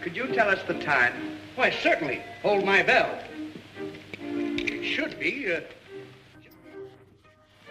Could you tell us the time? Why, certainly. Hold my bell. It should be,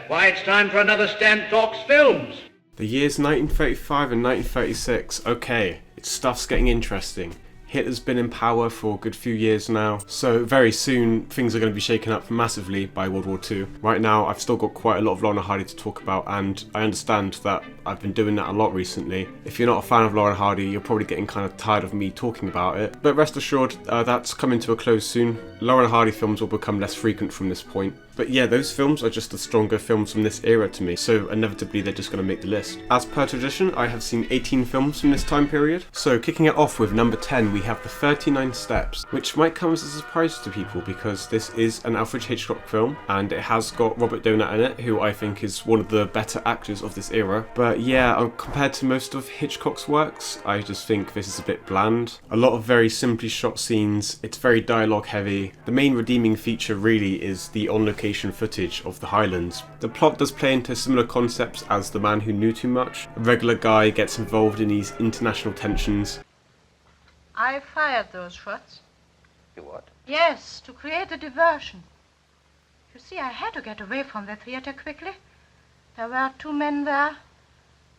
Why, it's time for another Stan Talks Films. The years 1935 and 1936. Okay, stuff's getting interesting. Hitler's been in power for a good few years now, so very soon things are going to be shaken up massively by World War II. Right now I've still got quite a lot of Laurel and Hardy to talk about, and I understand that I've been doing that a lot recently. If you're not a fan of Laurel and Hardy, you're probably getting kind of tired of me talking about it, but rest assured that's coming to a close soon. Laurel and Hardy films will become less frequent from this point. But yeah, those films are just the stronger films from this era to me, so inevitably they're just going to make the list. As per tradition, I have seen 18 films from this time period. So kicking it off with number 10, we have The 39 Steps, which might come as a surprise to people because this is an Alfred Hitchcock film, and it has got Robert Donat in it, who I think is one of the better actors of this era. But yeah, compared to most of Hitchcock's works, I just think this is a bit bland. A lot of very simply shot scenes, it's very dialogue heavy. The main redeeming feature really is the on-location footage of the Highlands. The plot does play into similar concepts as The Man Who Knew Too Much. A regular guy gets involved in these international tensions. I fired those shots. You what? Yes, to create a diversion. You see, I had to get away from the theater quickly. There were two men there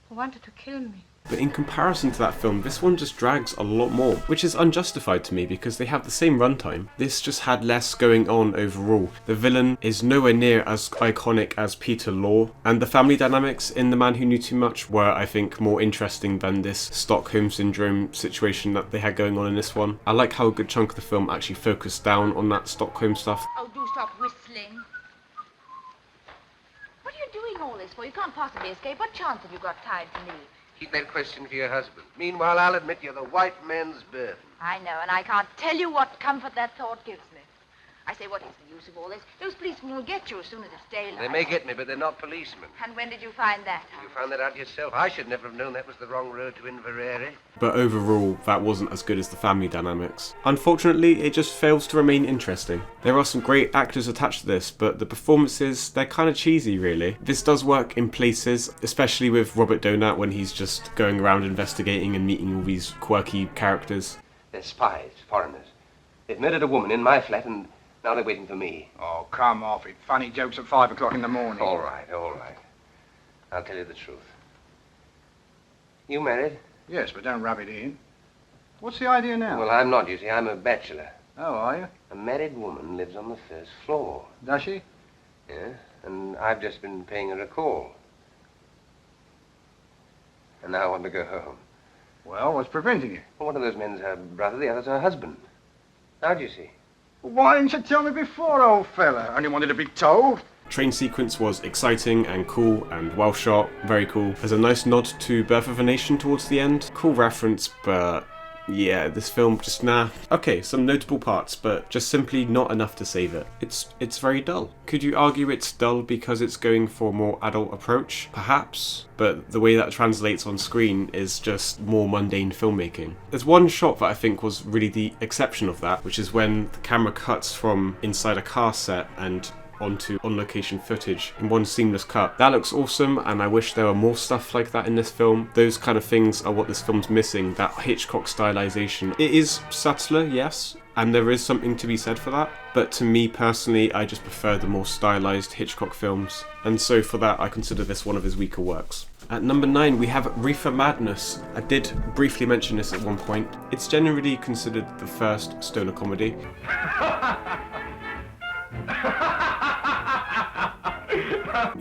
who wanted to kill me. But in comparison to that film, this one just drags a lot more, which is unjustified to me because they have the same runtime. This just had less going on overall. The villain is nowhere near as iconic as Peter Lorre, and the family dynamics in The Man Who Knew Too Much were, I think, more interesting than this Stockholm Syndrome situation that they had going on in this one. I like how a good chunk of the film actually focused down on that Stockholm stuff. Oh, do stop whistling. What are you doing all this for? You can't possibly escape. What chance have you got tied to leave? Keep that question for your husband. Meanwhile, I'll admit you're the white man's burden. I know, and I can't tell you what comfort that thought gives me. I say, what is the use of all this? Those policemen will get you as soon as it's daylight. They may get me, but they're not policemen. And when did you find that out? You found that out yourself. I should never have known that was the wrong road to Inverary. But overall, that wasn't as good as the family dynamics. Unfortunately, it just fails to remain interesting. There are some great actors attached to this, but the performances, they're kind of cheesy really. This does work in places, especially with Robert Donat when he's just going around investigating and meeting all these quirky characters. They're spies, foreigners. They've murdered a woman in my flat and now they're waiting for me. Oh, come off it. Funny jokes at 5 o'clock in the morning. All right, all right. I'll tell you the truth. You married? Yes, but don't rub it in. What's the idea now? Well, I'm not, you see. I'm a bachelor. Oh, are you? A married woman lives on the first floor. Does she? Yeah, and I've just been paying her a call. And now I want to go home. Well, what's preventing you? Well, one of those men's her brother, the other's her husband. How'd you see? Why didn't you tell me before, old fella? I only wanted to be told. Train sequence was exciting and cool and well shot, very cool. There's a nice nod to Birth of a Nation towards the end. Cool reference, but yeah, this film just nah. Okay, some notable parts, but just simply not enough to save it. It's very dull. Could you argue it's dull because it's going for a more adult approach? Perhaps. But the way that translates on screen is just more mundane filmmaking. There's one shot that I think was really the exception of that, which is when the camera cuts from inside a car set and onto on-location footage in one seamless cut. That looks awesome, and I wish there were more stuff like that in this film. Those kind of things are what this film's missing, that Hitchcock stylization. It is subtler, yes, and there is something to be said for that, but to me personally, I just prefer the more stylized Hitchcock films, and so for that I consider this one of his weaker works. At number 9 we have Reefer Madness. I did briefly mention this at one point. It's generally considered the first stoner comedy.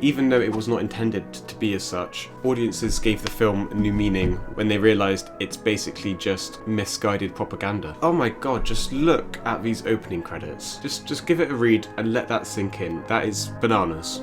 Even though it was not intended to be as such, audiences gave the film a new meaning when they realised it's basically just misguided propaganda. Oh my god, just look at these opening credits. Just give it a read and let that sink in. That is bananas.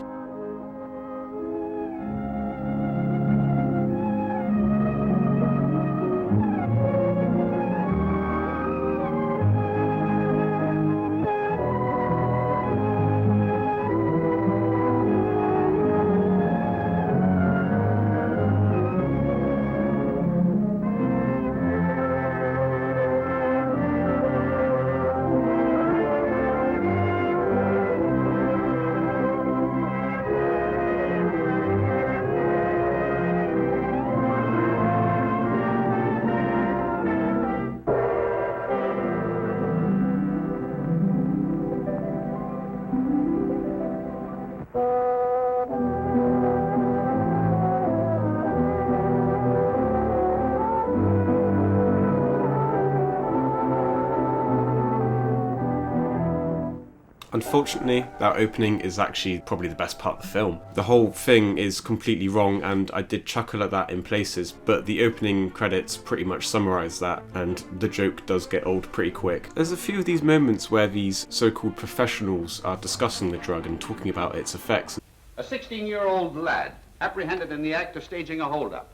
Unfortunately, that opening is actually probably the best part of the film. The whole thing is completely wrong, and I did chuckle at that in places, but the opening credits pretty much summarise that, and the joke does get old pretty quick. There's a few of these moments where these so-called professionals are discussing the drug and talking about its effects. A 16-year-old lad apprehended in the act of staging a holdup.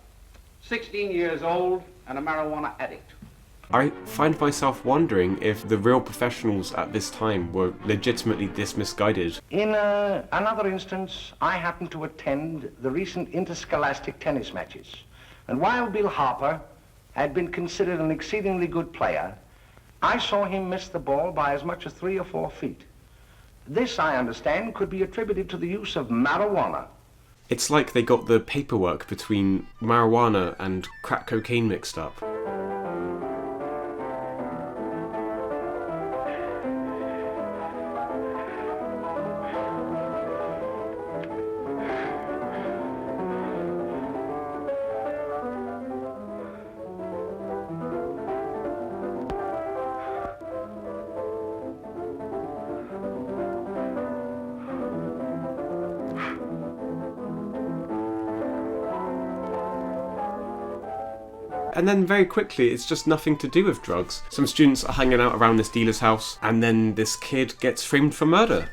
16 years old and a marijuana addict. I find myself wondering if the real professionals at this time were legitimately this misguided. In another instance, I happened to attend the recent interscholastic tennis matches, and while Bill Harper had been considered an exceedingly good player, I saw him miss the ball by as much as 3 or 4 feet. This, I understand, could be attributed to the use of marijuana. It's like they got the paperwork between marijuana and crack cocaine mixed up. And then very quickly, it's just nothing to do with drugs. Some students are hanging out around this dealer's house, and then this kid gets framed for murder.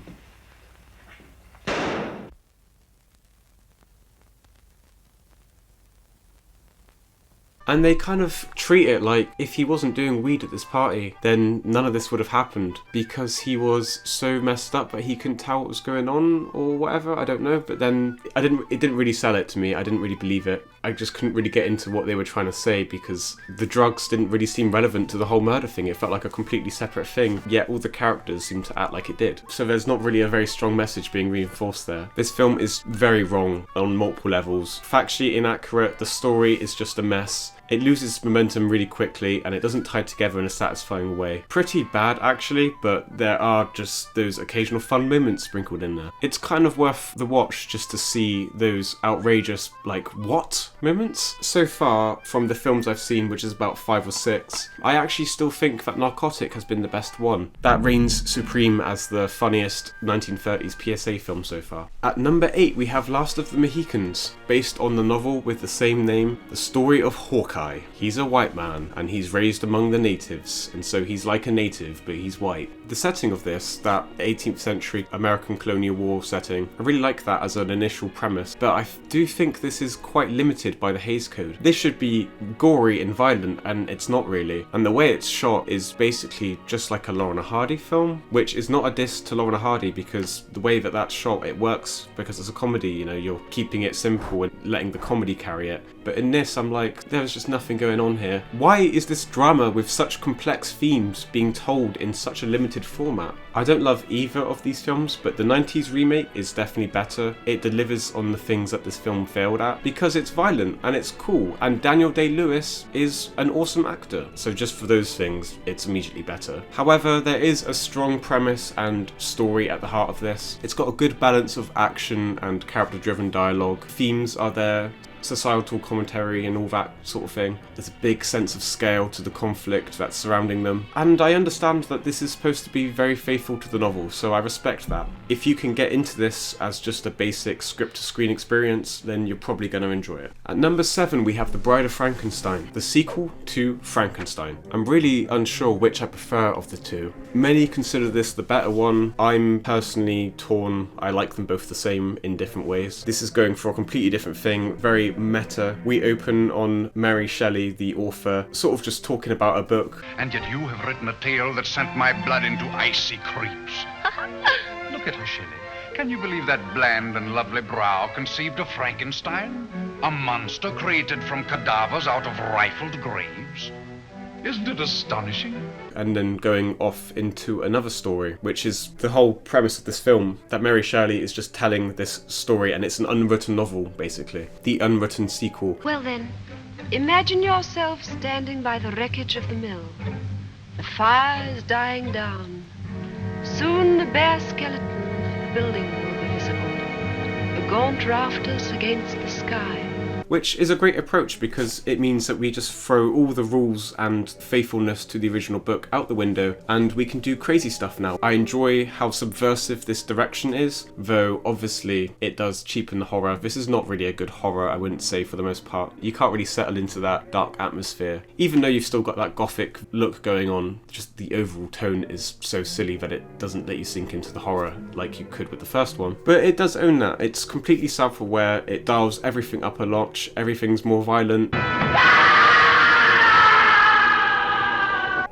And they kind of treat it like if he wasn't doing weed at this party, then none of this would have happened because he was so messed up that he couldn't tell what was going on or whatever, I don't know. But then it didn't really sell it to me. I didn't really believe it. I just couldn't really get into what they were trying to say because the drugs didn't really seem relevant to the whole murder thing. It felt like a completely separate thing, yet all the characters seemed to act like it did. So there's not really a very strong message being reinforced there. This film is very wrong on multiple levels. Factually inaccurate, the story is just a mess. It loses momentum really quickly and it doesn't tie together in a satisfying way. Pretty bad actually, but there are just those occasional fun moments sprinkled in there. It's kind of worth the watch just to see those outrageous, like, what moments? So far, from the films I've seen, which is about 5 or 6, I actually still think that Narcotic has been the best one. That reigns supreme as the funniest 1930s PSA film so far. At number 8 we have Last of the Mohicans, based on the novel with the same name, the story of Hawkeye. He's a white man and he's raised among the natives, and so he's like a native but he's white. The setting of this, that 18th century American colonial war setting, I really like that as an initial premise, but I do think this is quite limited by the Hays Code. This should be gory and violent and it's not really, and the way it's shot is basically just like a Laurel and Hardy film, which is not a diss to Laurel and Hardy because the way that that's shot, it works because it's a comedy, you know, you're keeping it simple and letting the comedy carry it. But in this, I'm like, there's just nothing going on here. Why is this drama with such complex themes being told in such a limited format? I don't love either of these films, but the 90s remake is definitely better. It delivers on the things that this film failed at because it's violent and it's cool, and Daniel Day-Lewis is an awesome actor. So just for those things, it's immediately better. However, there is a strong premise and story at the heart of this. It's got a good balance of action and character-driven dialogue. Themes are there, societal commentary and all that sort of thing. There's a big sense of scale to the conflict that's surrounding them. And I understand that this is supposed to be very faithful to the novel, so I respect that. If you can get into this as just a basic script-to-screen experience, then you're probably going to enjoy it. At number 7 we have The Bride of Frankenstein, the sequel to Frankenstein. I'm really unsure which I prefer of the two. Many consider this the better one. I'm personally torn. I like them both the same in different ways. This is going for a completely different thing, very meta. We open on Mary Shelley, the author, sort of just talking about a book. And yet you have written a tale that sent my blood into icy creeps. Look at her, Shelley. Can you believe that bland and lovely brow conceived of Frankenstein? A monster created from cadavers out of rifled graves? Isn't it astonishing? And then going off into another story, which is the whole premise of this film, that Mary Shelley is just telling this story and it's an unwritten novel, basically. The unwritten sequel. Well then, imagine yourself standing by the wreckage of the mill. The fire is dying down. Soon the bare skeleton of the building will be visible, the gaunt rafters against the sky. which is a great approach because it means that we just throw all the rules and faithfulness to the original book out the window and we can do crazy stuff now. I enjoy how subversive this direction is, though obviously it does cheapen the horror. This is not really a good horror, I wouldn't say, for the most part. You can't really settle into that dark atmosphere. Even though you've still got that gothic look going on, just the overall tone is so silly that it doesn't let you sink into the horror like you could with the first one. But it does own that. It's completely self-aware, it dials everything up a notch, everything's more violent.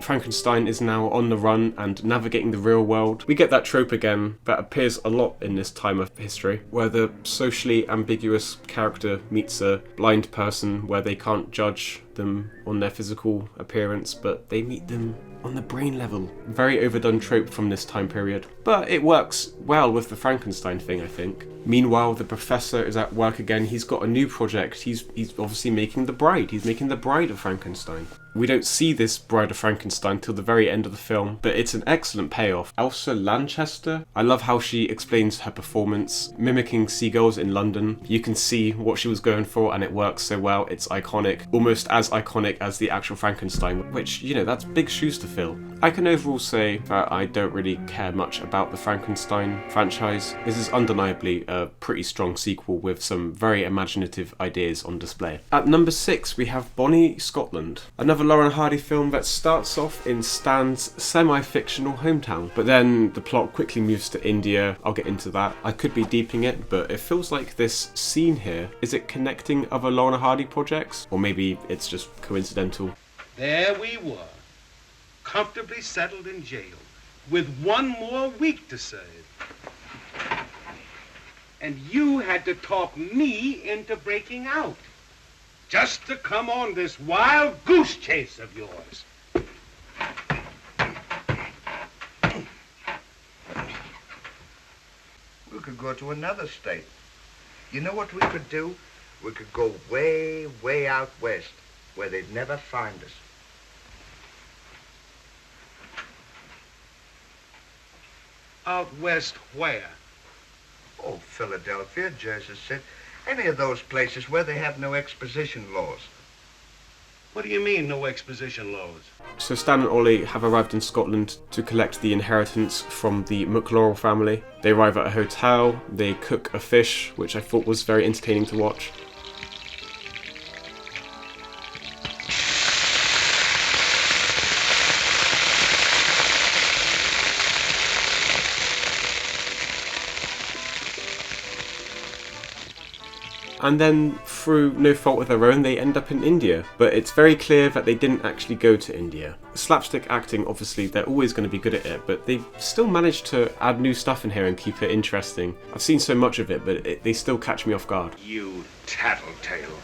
Frankenstein is now on the run and navigating the real world. We get that trope again that appears a lot in this time of history, where the socially ambiguous character meets a blind person where they can't judge them on their physical appearance, but they meet them on the brain level. Very overdone trope from this time period. But it works well with the Frankenstein thing, I think. Meanwhile, the professor is at work again. He's got a new project. He's obviously making the bride. He's making the Bride of Frankenstein. We don't see this Bride of Frankenstein till the very end of the film, but it's an excellent payoff. Elsa Lanchester, I love how she explains her performance, mimicking seagulls in London. You can see what she was going for and it works so well. It's iconic, almost as iconic as the actual Frankenstein, which, you know, that's big shoes to fill. I can overall say that I don't really care much about the Frankenstein franchise. This is undeniably a pretty strong sequel with some very imaginative ideas on display. At number 6 we have Bonnie, Scotland, another Laurel and Hardy film that starts off in Stan's semi-fictional hometown, but then the plot quickly moves to India. I'll get into that. I could be deeping it, but it feels like this scene here, is it connecting other Laurel and Hardy projects? Or maybe it's just coincidental. There we were, comfortably settled in jail, with one more week to serve. And you had to talk me into breaking out, just to come on this wild goose chase of yours. We could go to another state. You know what we could do? We could go way, way out west, where they'd never find us. Out west where? Oh, Philadelphia, Jersey City, any of those places where they have no exposition laws. What do you mean, no exposition laws? So Stan and Ollie have arrived in Scotland to collect the inheritance from the McLaurel family. They arrive at a hotel, they cook a fish, which I thought was very entertaining to watch. And then, through no fault of their own, they end up in India. But it's very clear that they didn't actually go to India. Slapstick acting, obviously, they're always going to be good at it, but they've still managed to add new stuff in here and keep it interesting. I've seen so much of it, but they still catch me off guard. You tattletale.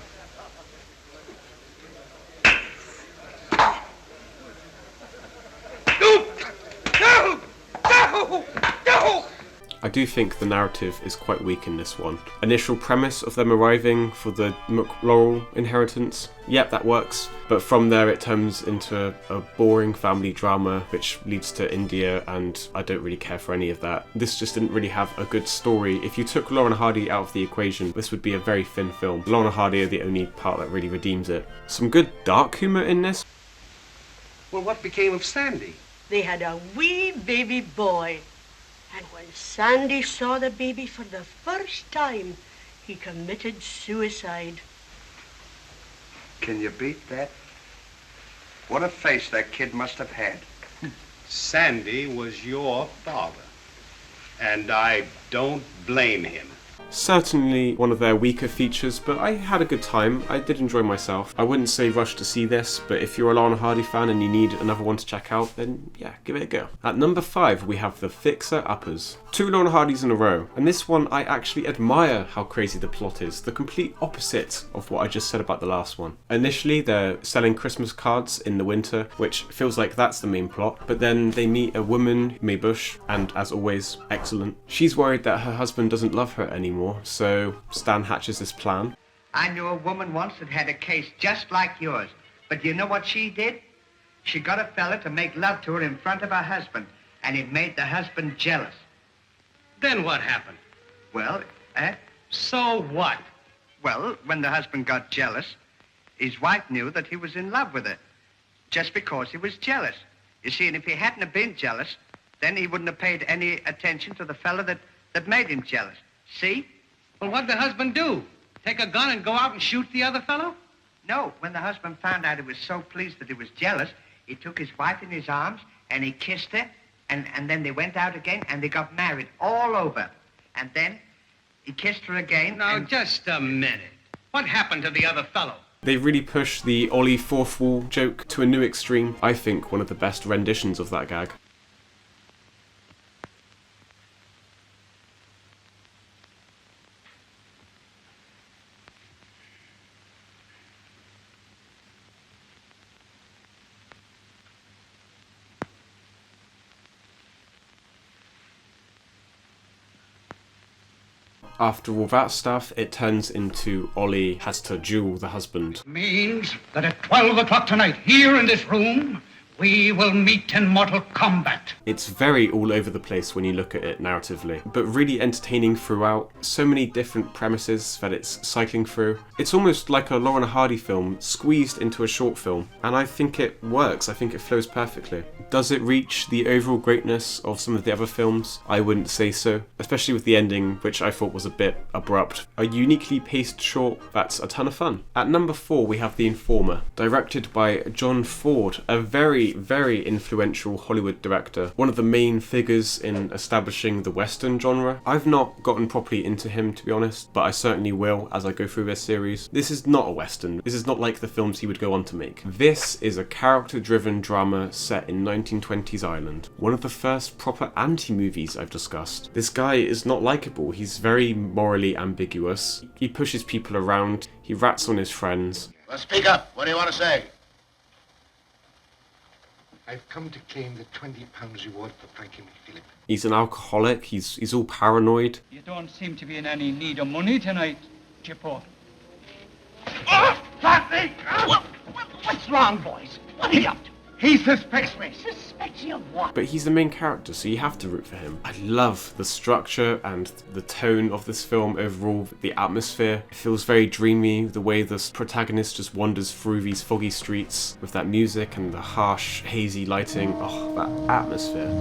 I do think the narrative is quite weak in this one. Initial premise of them arriving for the McLaurel inheritance, yep, that works. But from there it turns into a boring family drama which leads to India, and I don't really care for any of that. This just didn't really have a good story. If you took Laurel and Hardy out of the equation, this would be a very thin film. Laurel and Hardy are the only part that really redeems it. Some good dark humour in this. Well, what became of Sandy? They had a wee baby boy. And when Sandy saw the baby for the first time, he committed suicide. Can you beat that? What a face that kid must have had. Sandy was your father, and I don't blame him. Certainly one of their weaker features, but I had a good time. I did enjoy myself. I wouldn't say rush to see this, but if you're a Laurel and Hardy fan and you need another one to check out, then yeah, give it a go. At number 5, we have The Fixer Uppers. 2 Laurel and Hardys in a row, and this one I actually admire how crazy the plot is, the complete opposite of what I just said about the last one. Initially, they're selling Christmas cards in the winter, which feels like that's the main plot, but then they meet a woman, Mae Bush, and as always, excellent. She's worried that her husband doesn't love her anymore, so Stan hatches this plan. I knew a woman once that had a case just like yours, but you know what she did? She got a fella to make love to her in front of her husband, and it made the husband jealous. Then what happened? Well, So what? Well, when the husband got jealous, his wife knew that he was in love with her, just because he was jealous. You see, and if he hadn't have been jealous, then he wouldn't have paid any attention to the fella that made him jealous. See? Well, what'd the husband do? Take a gun and go out and shoot the other fellow? No, when the husband found out he was so pleased that he was jealous, he took his wife in his arms and he kissed her, and then they went out again and they got married all over. And then he kissed her again. Now, just a minute. What happened to the other fellow? They really push the Ollie fourth wall joke to a new extreme. I think one of the best renditions of that gag. After all that stuff, it turns into Ollie has to duel the husband. Means that at 12 o'clock tonight, here in this room, we will meet in mortal combat. It's very all over the place when you look at it narratively, but really entertaining throughout. So many different premises that it's cycling through. It's almost like a Laurel and Hardy film squeezed into a short film, and I think it works. I think it flows perfectly. Does it reach the overall greatness of some of the other films? I wouldn't say so, especially with the ending, which I thought was a bit abrupt. A uniquely paced short that's a ton of fun. At number 4 we have The Informer, directed by John Ford, a very influential Hollywood director, one of the main figures in establishing the Western genre. I've not gotten properly into him, to be honest, but I certainly will as I go through this series. This is not a Western. This is not like the films he would go on to make. This is a character-driven drama set in 1920s Ireland. One of the first proper anti-movies I've discussed. This guy is not likeable. He's very morally ambiguous. He pushes people around. He rats on his friends. Well, speak up. What do you want to say? I've come to claim the £20 reward for Frankie McPhilip. He's an alcoholic. He's all paranoid. You don't seem to be in any need of money tonight, Chippo. Oh, Frankie! What's wrong, boys? What are you up to? He suspects me. Suspects you of what? But he's the main character, so you have to root for him. I love the structure and the tone of this film overall, the atmosphere. It feels very dreamy, the way the protagonist just wanders through these foggy streets with that music and the harsh, hazy lighting. Oh, that atmosphere.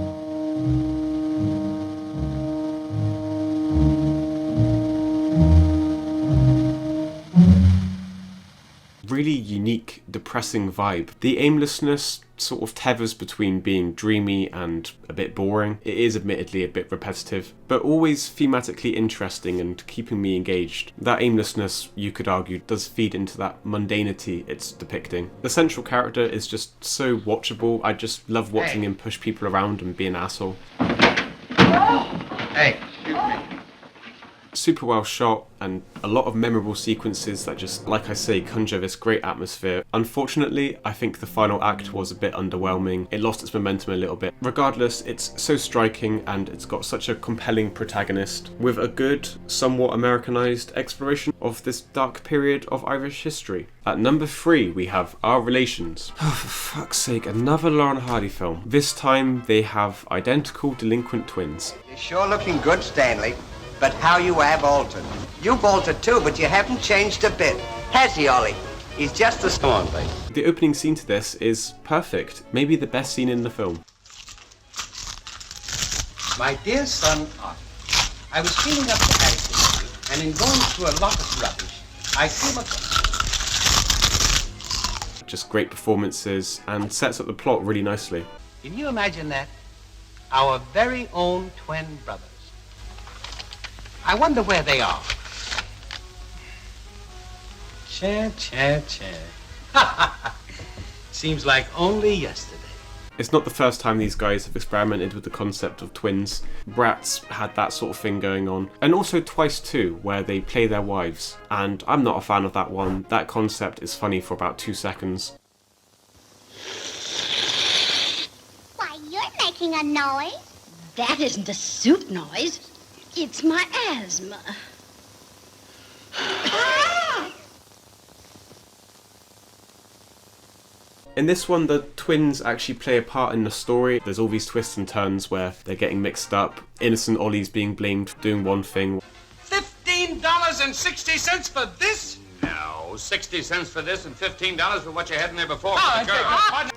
Really unique, depressing vibe. The aimlessness sort of tethers between being dreamy and a bit boring. It is admittedly a bit repetitive, but always thematically interesting and keeping me engaged. That aimlessness, you could argue, does feed into that mundanity it's depicting. The central character is just so watchable. I just love watching him push people around and be an asshole. Hey, shoot me. Super well shot and a lot of memorable sequences that just, like I say, conjure this great atmosphere. Unfortunately, I think the final act was a bit underwhelming. It lost its momentum a little bit. Regardless, it's so striking and it's got such a compelling protagonist with a good, somewhat Americanized exploration of this dark period of Irish history. At number 3, we have Our Relations. Oh, for fuck's sake, another Laurel and Hardy film. This time, they have identical delinquent twins. You're sure looking good, Stanley. But how you have altered. You've altered too, but you haven't changed a bit. Has he, Ollie? He's just the... Come on, babe. The opening scene to this is perfect. Maybe the best scene in the film. My dear son, Arthur, I was cleaning up the attic and in going through a lot of rubbish, I came across... Just great performances and sets up the plot really nicely. Can you imagine that? Our very own twin brothers. I wonder where they are. Cha. Seems like only yesterday. It's not the first time these guys have experimented with the concept of twins. Bratz had that sort of thing going on. And also Twice 2, where they play their wives. And I'm not a fan of that one. That concept is funny for about 2 seconds. Why, you're making a noise. That isn't a soup noise. It's my asthma. In this one, the twins actually play a part in the story. There's all these twists and turns where they're getting mixed up. Innocent Ollie's being blamed for doing one thing. $15 $15.60 for this? No, 60 cents for this and $15 for what you had in there before.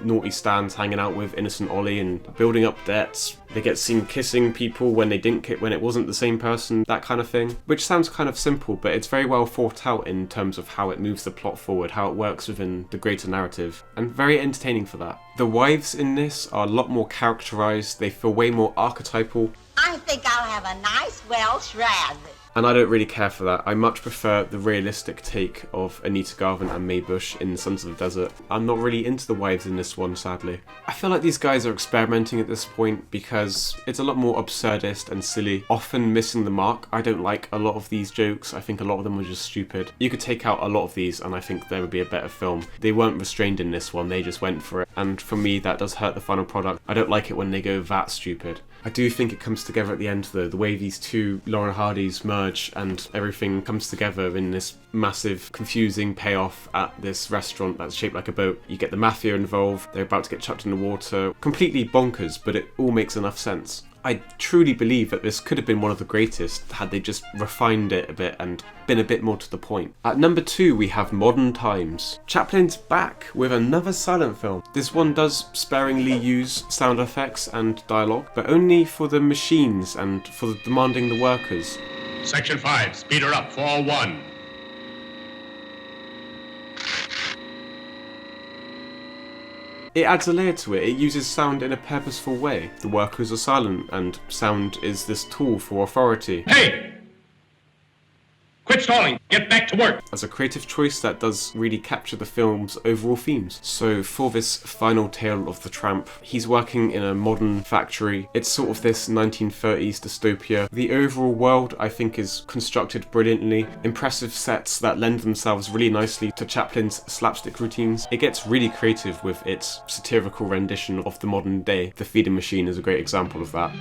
Naughty Stan's hanging out with innocent Ollie and building up debts. They get seen kissing people when they didn't when it wasn't the same person, that kind of thing. Which sounds kind of simple, but it's very well thought out in terms of how it moves the plot forward, how it works within the greater narrative, and very entertaining for that. The wives in this are a lot more characterised, they feel way more archetypal. I think I'll have a nice Welsh rabbit. And I don't really care for that. I much prefer the realistic take of Anita Garvin and Mae Bush in Sons of the Desert. I'm not really into the wives in this one, sadly. I feel like these guys are experimenting at this point because it's a lot more absurdist and silly, often missing the mark. I don't like a lot of these jokes. I think a lot of them are just stupid. You could take out a lot of these and I think there would be a better film. They weren't restrained in this one, they just went for it. And for me, that does hurt the final product. I don't like it when they go that stupid. I do think it comes together at the end though, the way these two Lauren Hardys merge and everything comes together in this massive, confusing payoff at this restaurant that's shaped like a boat. You get the mafia involved, they're about to get chucked in the water. Completely bonkers, but it all makes enough sense. I truly believe that this could have been one of the greatest had they just refined it a bit and been a bit more to the point. At number 2 we have Modern Times. Chaplin's back with another silent film. This one does sparingly use sound effects and dialogue, but only for the machines and for demanding the workers. Section 5, speed her up, 401. It adds a layer to it. It uses sound in a purposeful way. The workers are silent, and sound is this tool for authority. Hey! Quit stalling! Get back to work! As a creative choice that does really capture the film's overall themes. So for this final tale of the tramp, he's working in a modern factory. It's sort of this 1930s dystopia. The overall world, I think, is constructed brilliantly. Impressive sets that lend themselves really nicely to Chaplin's slapstick routines. It gets really creative with its satirical rendition of the modern day. The feeding machine is a great example of that.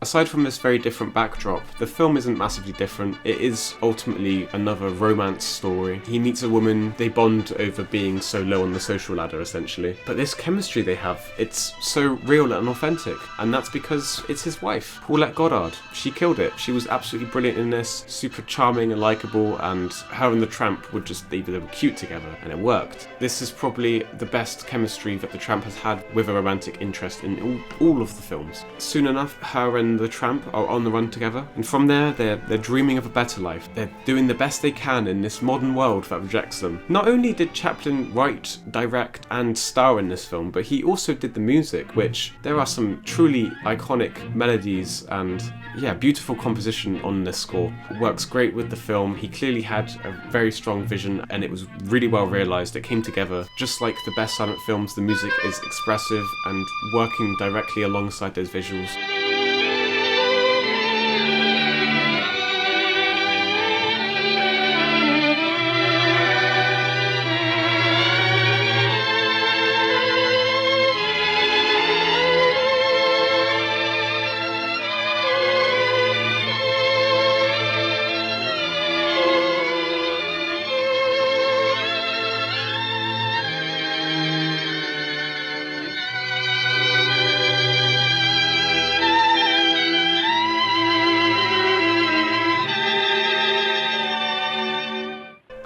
Aside from this very different backdrop, the film isn't massively different. It is ultimately another romance story. He meets a woman, they bond over being so low on the social ladder, essentially. But this chemistry they have, it's so real and authentic, and that's because it's his wife, Paulette Goddard. She killed it. She was absolutely brilliant in this, super charming and likeable, and her and the tramp would just, they were cute together, and it worked. This is probably the best chemistry that the tramp has had with a romantic interest in all of the films. Soon enough, her and the tramp are on the run together, and from there they're dreaming of a better life. They're doing the best they can in this modern world that rejects them. Not only did Chaplin write, direct and star in this film, but he also did the music, which there are some truly iconic melodies and beautiful composition on this score. It works great with the film. He clearly had a very strong vision and it was really well realised. It came together. Just like the best silent films, the music is expressive and working directly alongside those visuals.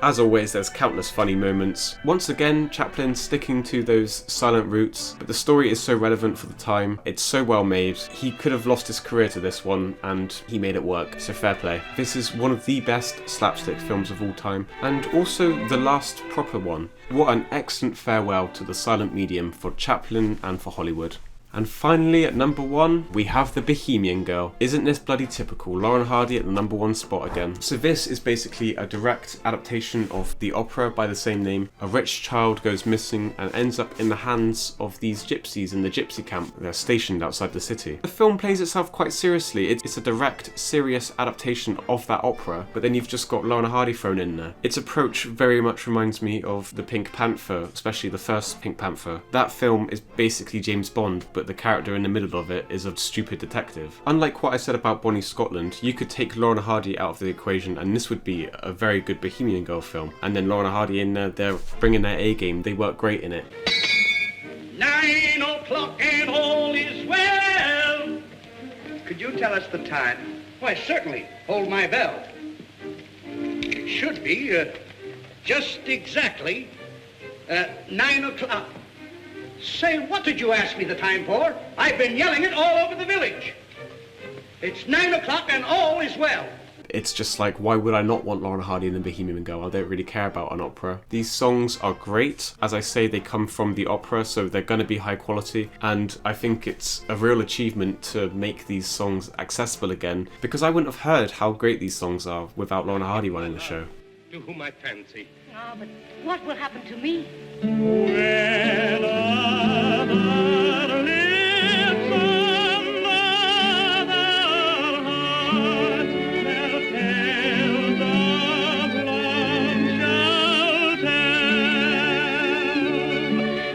As always, there's countless funny moments. Once again, Chaplin sticking to those silent roots, but the story is so relevant for the time. It's so well made. He could have lost his career to this one, and he made it work, so fair play. This is one of the best slapstick films of all time, and also the last proper one. What an excellent farewell to the silent medium for Chaplin and for Hollywood. And finally, at number 1, we have the Bohemian Girl. Isn't this bloody typical? Lauren Hardy at the number 1 spot again. So this is basically a direct adaptation of the opera by the same name. A rich child goes missing and ends up in the hands of these gypsies in the gypsy camp. They're stationed outside the city. The film plays itself quite seriously. It's a direct, serious adaptation of that opera, but then you've just got Lauren Hardy thrown in there. Its approach very much reminds me of the Pink Panther, especially the first Pink Panther. That film is basically James Bond, but but the character in the middle of it is a stupid detective. Unlike what I said about Bonnie Scotland, you could take Laurel and Hardy out of the equation and this would be a very good Bohemian Girl film. And then Laurel and Hardy in there, they're bringing their A game, they work great in it. 9 o'clock and all is well. Could you tell us the time? Why, certainly. Hold my bell. It should be just exactly 9 o'clock. Say, what did you ask me the time for? I've been yelling it all over the village. It's 9 o'clock and all is well. It's just like, why would I not want Laurel and Hardy in the Bohemian Girl? I don't really care about an opera. These songs are great. As I say, they come from the opera, so they're going to be high quality. And I think it's a real achievement to make these songs accessible again, because I wouldn't have heard how great these songs are without Laurel and Hardy running the show. Do whom I fancy. Oh, but what will happen to me? When other lips on other hearts their tales of love shall tell,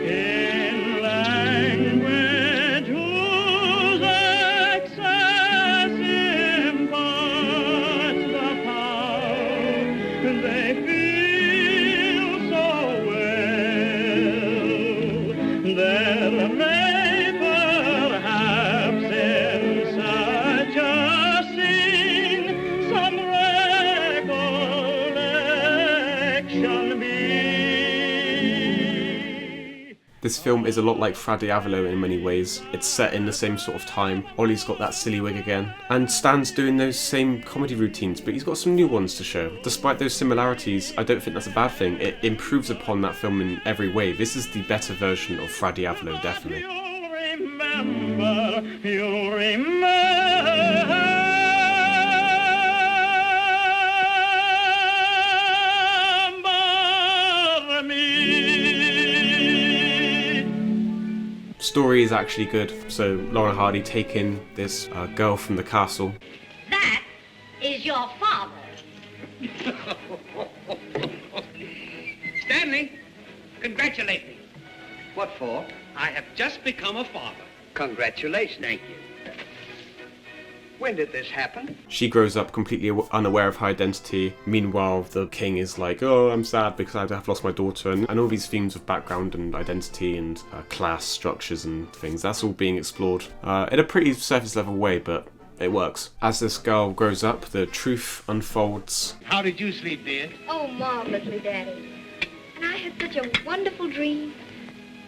in language whose excess imparts the power they feel so well. There may perhaps in such a scene some recollection be. This film is a lot like Fra Diavolo in many ways. It's set in the same sort of time. Ollie's got that silly wig again. And Stan's doing those same comedy routines, but he's got some new ones to show. Despite those similarities, I don't think that's a bad thing. It improves upon that film in every way. This is the better version of Fra Diavolo, definitely. You'll remember me. Story is actually good. So Laurel and Hardy taking this girl from the castle. That is your father. Stanley, congratulate me. What for? I have just become a father. Congratulations. Thank you. When did this happen? She grows up completely unaware of her identity. Meanwhile, the king is like, oh, I'm sad because I've lost my daughter. And all these themes of background and identity and class structures and things, that's all being explored in a pretty surface level way, but it works. As this girl grows up, the truth unfolds. How did you sleep, dear? Oh, marvelously, Daddy. And I had such a wonderful dream.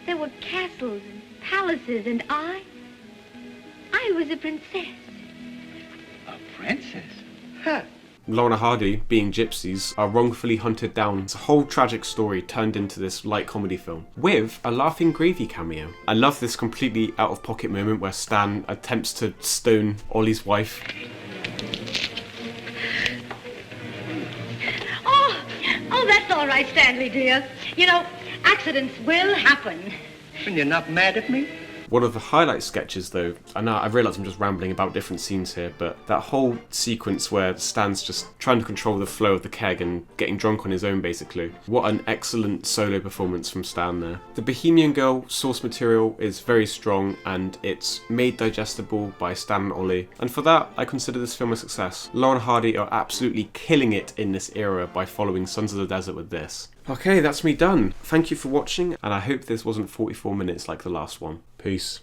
There were castles and palaces, and I was a princess. A princess? Huh. Laurel and Hardy, being gypsies, are wrongfully hunted down. It's a whole tragic story turned into this light comedy film with a Laughing Gravy cameo. I love this completely out-of-pocket moment where Stan attempts to stone Ollie's wife. Oh, that's all right, Stanley, dear. You know, accidents will happen. And you're not mad at me? One of the highlight sketches, though, I know I realise I'm just rambling about different scenes here, but that whole sequence where Stan's just trying to control the flow of the keg and getting drunk on his own, basically. What an excellent solo performance from Stan there. The Bohemian Girl source material is very strong and it's made digestible by Stan and Ollie, and for that, I consider this film a success. Laurel and Hardy are absolutely killing it in this era by following Sons of the Desert with this. Okay, that's me done. Thank you for watching, and I hope this wasn't 44 minutes like the last one. Peace.